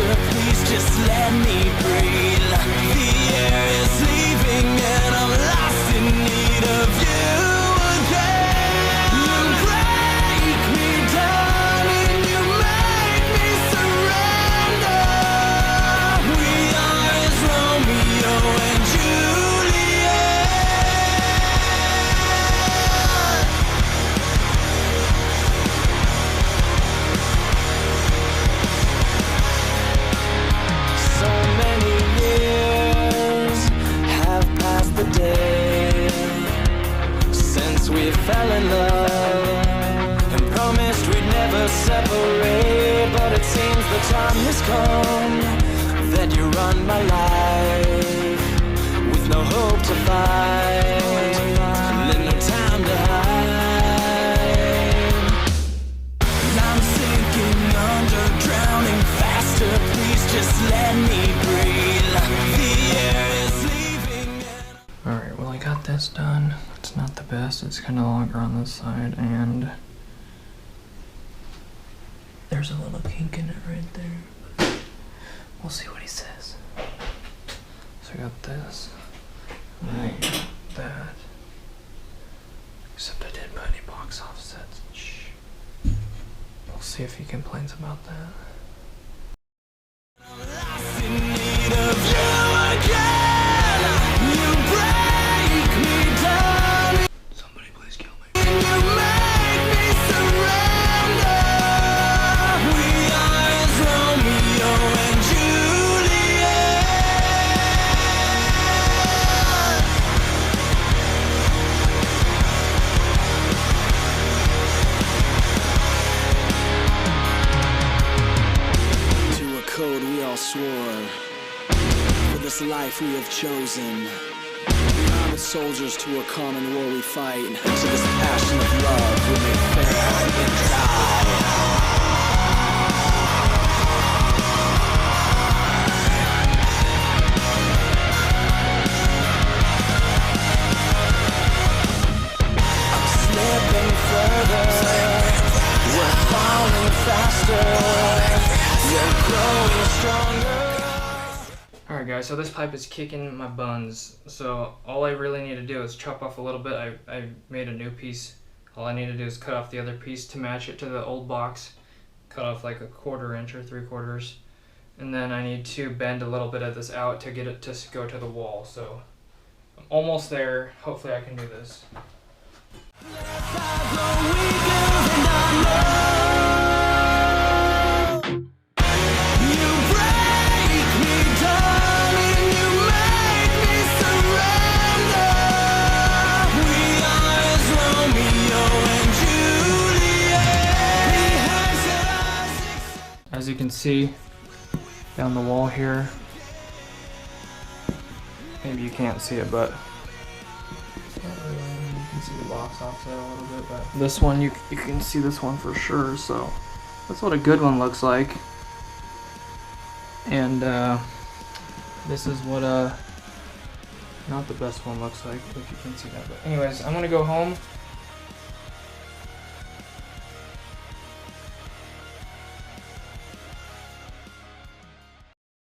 faster, please just let me breathe. The air is leaving and I'm lost in need of you again. You break me down and you make me surrender. We are as Romeo and Juliet. So many years have passed the day since we fell in love and promised we'd never separate. But it seems the time has come that you run my life with no hope to fight and no time to hide. I'm sinking under, drowning faster, please just let me breathe. The air is leaving. Alright, well I got this done. It's not the best, it's kind of longer on this side, and there's a little kink in it right there. We'll see what he says. So I got this, and I got that. Except I didn't put any box offsets. Shh. We'll see if he complains about that. Lost in need of you again. You break me down. Somebody please kill me. You make me surrender. We are as Romeo and Juliet. To a code we all swore, for this life we have chosen. Armed soldiers to a common war we fight, to this passion of love we may fail and die. I'm slipping further, we're falling faster, we're growing stronger. Alright guys, so this pipe is kicking my buns, so all I really need to do is chop off a little bit. I made a new piece. All I need to do is cut off the other piece to match it to the old box. Cut off like 1/4 inch or 3/4. And then I need to bend a little bit of this out to get it to go to the wall. So I'm almost there. Hopefully I can do this. As you can see down the wall here, maybe you can't see it, but you can see the box offset a little bit. But this one, you can see this one for sure. So that's what a good one looks like. And this is what not the best one looks like, if you can see that. But anyways, I'm gonna go home.